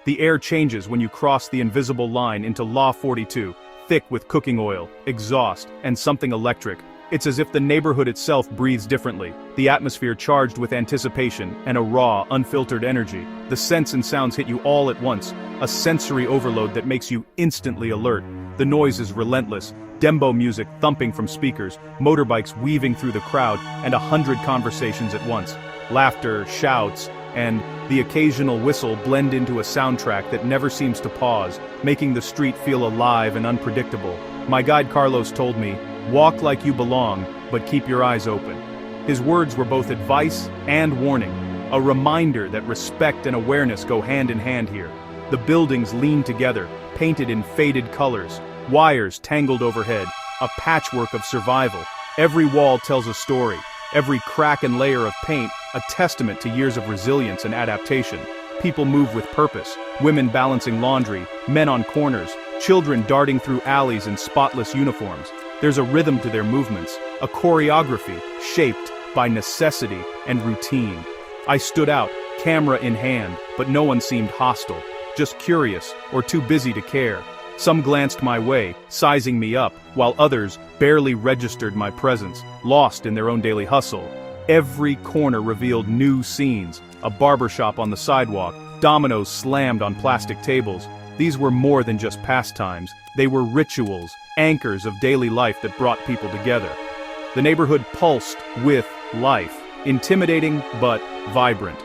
The air changes when you cross the invisible line into Law 42, thick with cooking oil, exhaust, and something electric. It's as if the neighborhood itself breathes differently, the atmosphere charged with anticipation and a raw, unfiltered energy. The scents and sounds hit you all at once, a sensory overload that makes you instantly alert. The noise is relentless, Dembow music thumping from speakers, motorbikes weaving through the crowd, and 100 conversations at once. Laughter, shouts, and the occasional whistle blend into a soundtrack that never seems to pause, making the street feel alive and unpredictable. My guide Carlos told me, "Walk like you belong, but keep your eyes open." His words were both advice and warning, a reminder that respect and awareness go hand in hand here. The buildings lean together, painted in faded colors, wires tangled overhead, a patchwork of survival. Every wall tells a story, every crack and layer of paint a testament to years of resilience and adaptation. People move with purpose, women balancing laundry, men on corners, children darting through alleys in spotless uniforms. There's a rhythm to their movements, a choreography shaped by necessity and routine. I stood out, camera in hand, but no one seemed hostile, just curious or too busy to care. Some glanced my way, sizing me up, while others barely registered my presence, lost in their own daily hustle. Every corner revealed new scenes, a barbershop on the sidewalk, dominoes slammed on plastic tables. These were more than just pastimes, they were rituals, anchors of daily life that brought people together. The neighborhood pulsed with life, intimidating but vibrant.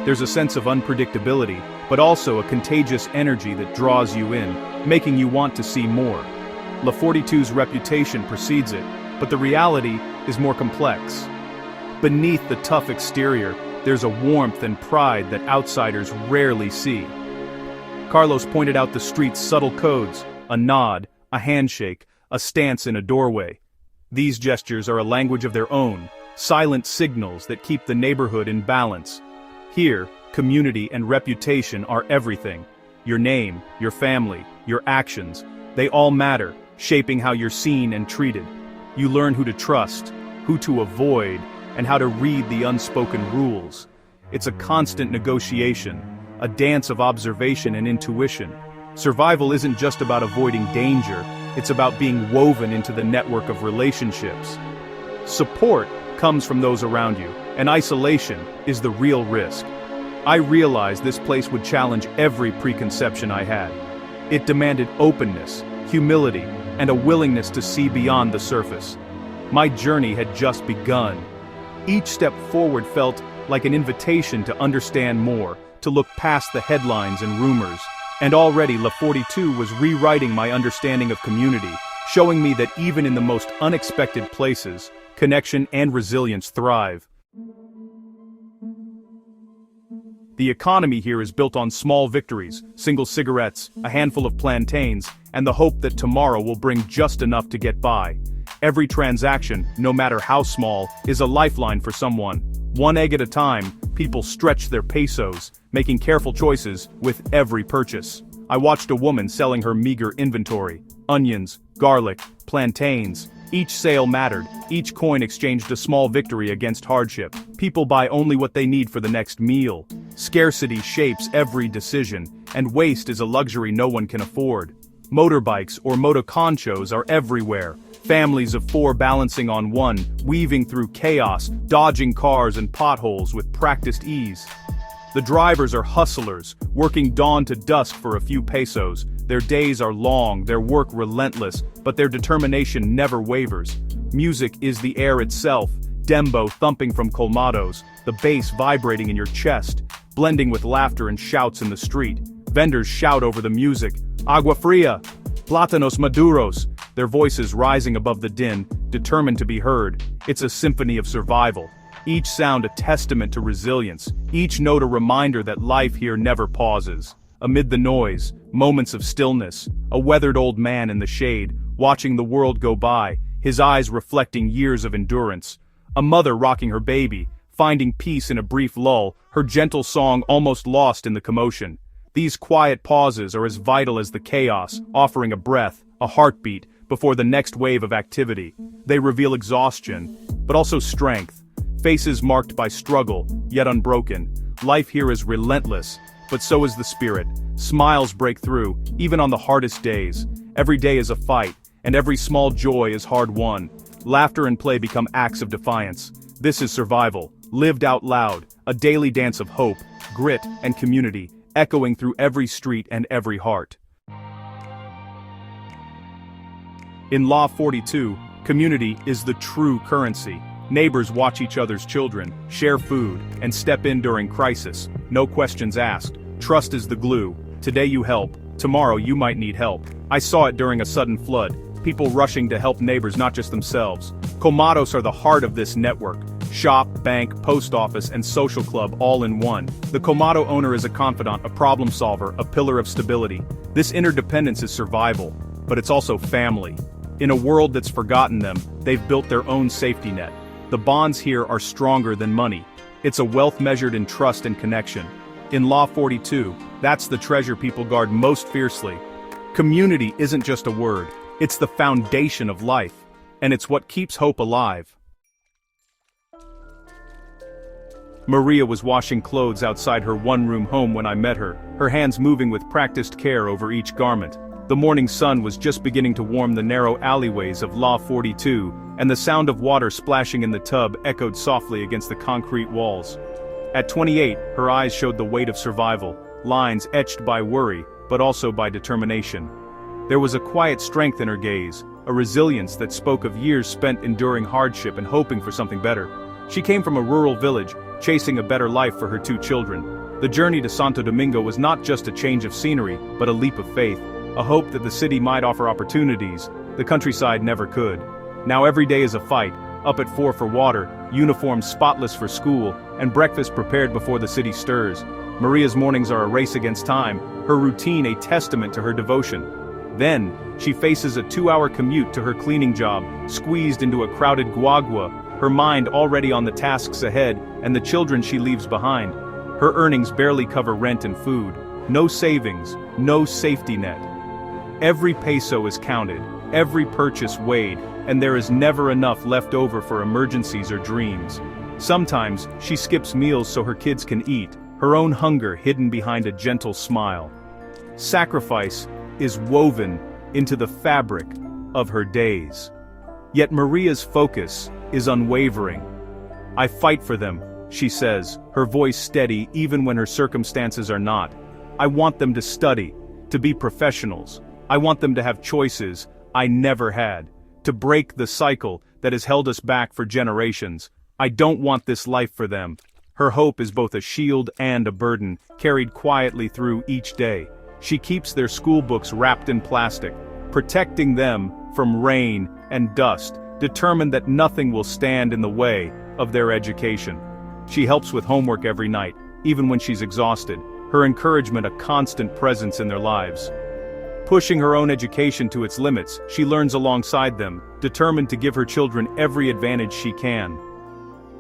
There's a sense of unpredictability, but also a contagious energy that draws you in, making you want to see more. La 42's reputation precedes it, but the reality is more complex. Beneath the tough exterior, there's a warmth and pride that outsiders rarely see. Carlos pointed out the street's subtle codes, a nod, a handshake, a stance in a doorway. These gestures are a language of their own, silent signals that keep the neighborhood in balance. Here, community and reputation are everything. Your name, your family, your actions, they all matter, shaping how you're seen and treated. You learn who to trust, who to avoid, and how to read the unspoken rules. It's a constant negotiation, a dance of observation and intuition. Survival isn't just about avoiding danger, it's about being woven into the network of relationships. Support comes from those around you, and isolation is the real risk. I realized this place would challenge every preconception I had. It demanded openness, humility, and a willingness to see beyond the surface. My journey had just begun. Each step forward felt like an invitation to understand more, to look past the headlines and rumors. And already La 42 was rewriting my understanding of community, showing me that even in the most unexpected places, connection and resilience thrive. The economy here is built on small victories, single cigarettes, a handful of plantains, and the hope that tomorrow will bring just enough to get by. Every transaction, no matter how small, is a lifeline for someone. One egg at a time, people stretch their pesos, making careful choices with every purchase. I watched a woman selling her meager inventory: onions, garlic, plantains. Each sale mattered, each coin exchanged a small victory against hardship. People buy only what they need for the next meal. Scarcity shapes every decision, and waste is a luxury no one can afford. Motorbikes or motoconchos are everywhere. Families of four balancing on one, weaving through chaos, dodging cars and potholes with practiced ease. The drivers are hustlers, working dawn to dusk for a few pesos. Their days are long, their work relentless, but their determination never wavers. Music is the air itself, dembow thumping from colmados, the bass vibrating in your chest, blending with laughter and shouts in the street. Vendors shout over the music, "Agua fria! Plátanos maduros!" Their voices rising above the din, determined to be heard. It's a symphony of survival. Each sound a testament to resilience, each note a reminder that life here never pauses. Amid the noise, moments of stillness, a weathered old man in the shade, watching the world go by, his eyes reflecting years of endurance. A mother rocking her baby, finding peace in a brief lull, her gentle song almost lost in the commotion. These quiet pauses are as vital as the chaos, offering a breath, a heartbeat, before the next wave of activity. They reveal exhaustion, but also strength. Faces marked by struggle, yet unbroken. Life here is relentless, but so is the spirit. Smiles break through, even on the hardest days. Every day is a fight, and every small joy is hard-won. Laughter and play become acts of defiance. This is survival, lived out loud, a daily dance of hope, grit, and community, echoing through every street and every heart. In Law 42, community is the true currency. Neighbors watch each other's children, share food, and step in during crisis. No questions asked. Trust is the glue. Today you help, tomorrow you might need help. I saw it during a sudden flood. People rushing to help neighbors, not just themselves. Comados are the heart of this network. Shop, bank, post office, and social club all in one. The Comado owner is a confidant, a problem solver, a pillar of stability. This interdependence is survival, but it's also family. In a world that's forgotten them, they've built their own safety net. The bonds here are stronger than money. It's a wealth measured in trust and connection. In Law 42, that's the treasure people guard most fiercely. Community isn't just a word, it's the foundation of life, and it's what keeps hope alive. Maria was washing clothes outside her one-room home when I met her, her hands moving with practiced care over each garment. The morning sun was just beginning to warm the narrow alleyways of Law 42, and the sound of water splashing in the tub echoed softly against the concrete walls. At 28, her eyes showed the weight of survival, lines etched by worry, but also by determination. There was a quiet strength in her gaze, a resilience that spoke of years spent enduring hardship and hoping for something better. She came from a rural village, chasing a better life for her 2 children. The journey to Santo Domingo was not just a change of scenery, but a leap of faith, a hope that the city might offer opportunities the countryside never could. Now every day is a fight, up at 4 for water, uniforms spotless for school, and breakfast prepared before the city stirs. Maria's mornings are a race against time, her routine a testament to her devotion. Then, she faces a 2-hour commute to her cleaning job, squeezed into a crowded guagua, her mind already on the tasks ahead and the children she leaves behind. Her earnings barely cover rent and food. No savings, no safety net. Every peso is counted, every purchase weighed, and there is never enough left over for emergencies or dreams. Sometimes, she skips meals so her kids can eat, her own hunger hidden behind a gentle smile. Sacrifice is woven into the fabric of her days. Yet Maria's focus is unwavering. "I fight for them," she says, her voice steady even when her circumstances are not. "I want them to study, to be professionals. I want them to have choices I never had, to break the cycle that has held us back for generations. I don't want this life for them." Her hope is both a shield and a burden, carried quietly through each day. She keeps their school books wrapped in plastic, protecting them from rain and dust, determined that nothing will stand in the way of their education. She helps with homework every night, even when she's exhausted, her encouragement a constant presence in their lives. Pushing her own education to its limits, she learns alongside them, determined to give her children every advantage she can.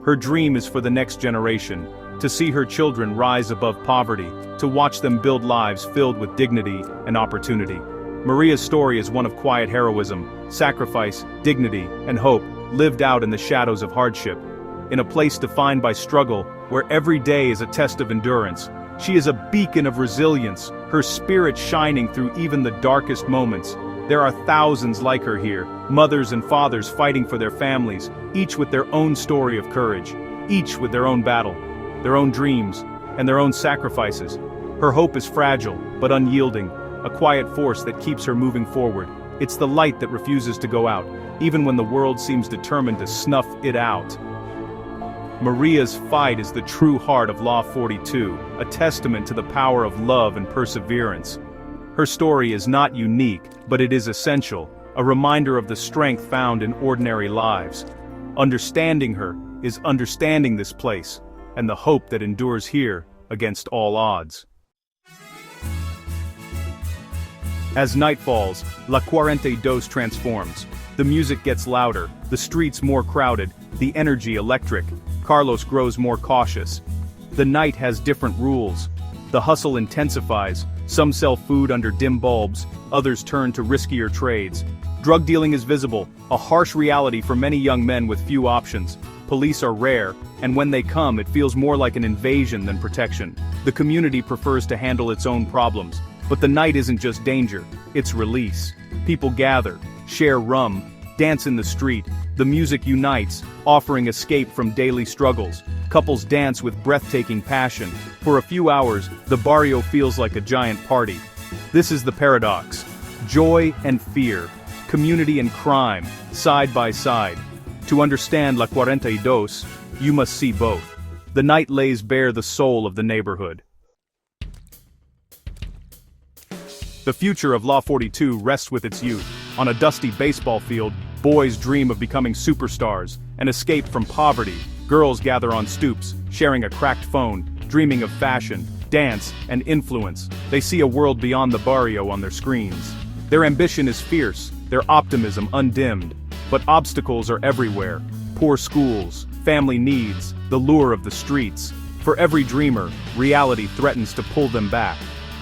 Her dream is for the next generation, to see her children rise above poverty, to watch them build lives filled with dignity and opportunity. Maria's story is one of quiet heroism, sacrifice, dignity, and hope, lived out in the shadows of hardship. In a place defined by struggle, where every day is a test of endurance, she is a beacon of resilience, her spirit shining through even the darkest moments. There are thousands like her here, mothers and fathers fighting for their families, each with their own story of courage, each with their own battle, their own dreams, and their own sacrifices. Her hope is fragile, but unyielding, a quiet force that keeps her moving forward. It's the light that refuses to go out, even when the world seems determined to snuff it out. Maria's fight is the true heart of Law 42, a testament to the power of love and perseverance. Her story is not unique, but it is essential, a reminder of the strength found in ordinary lives. Understanding her is understanding this place, and the hope that endures here against all odds. As night falls, La Cuarenta transforms. The music gets louder, the streets more crowded, the energy electric. Carlos grows more cautious. The night has different rules. The hustle intensifies, some sell food under dim bulbs, others turn to riskier trades. Drug dealing is visible, a harsh reality for many young men with few options. Police are rare, and when they come it feels more like an invasion than protection. The community prefers to handle its own problems, but the night isn't just danger, it's release. People gather, share rum, dance in the street, the music unites, offering escape from daily struggles. Couples dance with breathtaking passion. For a few hours, the barrio feels like a giant party. This is the paradox. Joy and fear, community and crime, side by side. To understand La 42, you must see both. The night lays bare the soul of the neighborhood. The future of La 42 rests with its youth. On a dusty baseball field, boys dream of becoming superstars, an escape from poverty. Girls gather on stoops, sharing a cracked phone, dreaming of fashion, dance, and influence. They see a world beyond the barrio on their screens. Their ambition is fierce, their optimism undimmed. But obstacles are everywhere. Poor schools, family needs, the lure of the streets. For every dreamer, reality threatens to pull them back.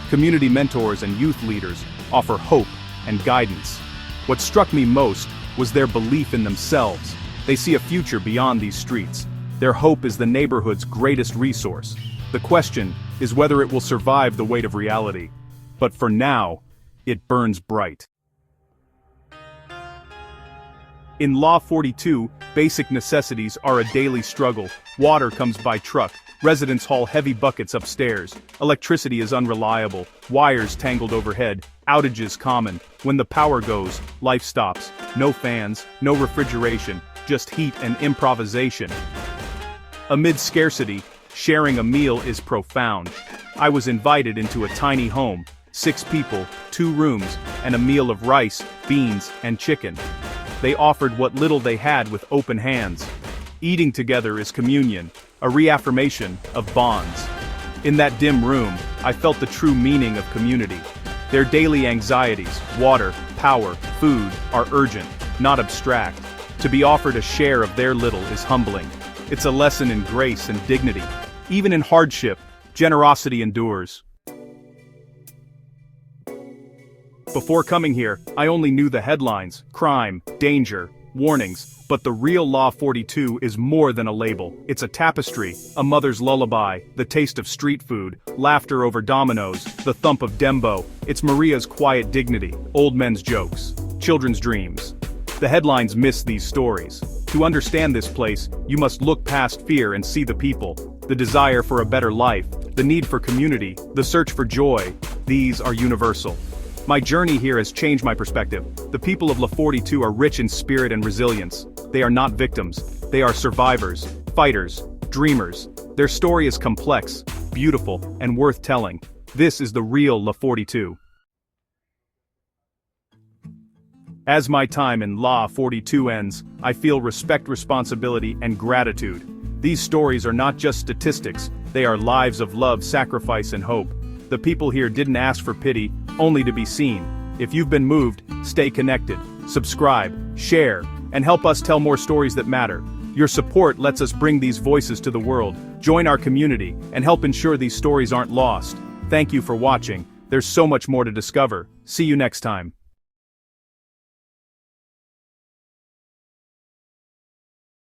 Community mentors and youth leaders offer hope and guidance. What struck me most was their belief in themselves. They see a future beyond these streets. Their hope is the neighborhood's greatest resource. The question is whether it will survive the weight of reality. But for now, it burns bright. In La 42, basic necessities are a daily struggle. Water comes by truck. Residents haul heavy buckets upstairs. Electricity is unreliable. Wires tangled overhead. Outages common. When the power goes, life stops. No fans, no refrigeration, just heat and improvisation. Amid scarcity, sharing a meal is profound. I was invited into a tiny home, 6 people, 2 rooms, and a meal of rice, beans, and chicken. They offered what little they had with open hands. Eating together is communion, a reaffirmation of bonds. In that dim room, I felt the true meaning of community. Their daily anxieties, water, power, food, are urgent, not abstract. To be offered a share of their little is humbling. It's a lesson in grace and dignity. Even in hardship, generosity endures. Before coming here, I only knew the headlines, crime, danger, warnings, but the real La 42 is more than a label. It's a tapestry, a mother's lullaby, the taste of street food, laughter over dominoes, the thump of Dembow. It's Maria's quiet dignity, old men's jokes, children's dreams. The headlines miss these stories. To understand this place, you must look past fear and see the people. The desire for a better life, the need for community, the search for joy, these are universal. My journey here has changed my perspective. The people of La 42 are rich in spirit and resilience. They are not victims. They are survivors, fighters, dreamers. Their story is complex, beautiful, and worth telling. This is the real La 42. As my time in La 42 ends, I feel respect, responsibility, and gratitude. These stories are not just statistics, they are lives of love, sacrifice, and hope. The people here didn't ask for pity, only to be seen. If you've been moved, stay connected, subscribe, share, and help us tell more stories that matter. Your support lets us bring these voices to the world, join our community, and help ensure these stories aren't lost. Thank you for watching. There's so much more to discover. See you next time.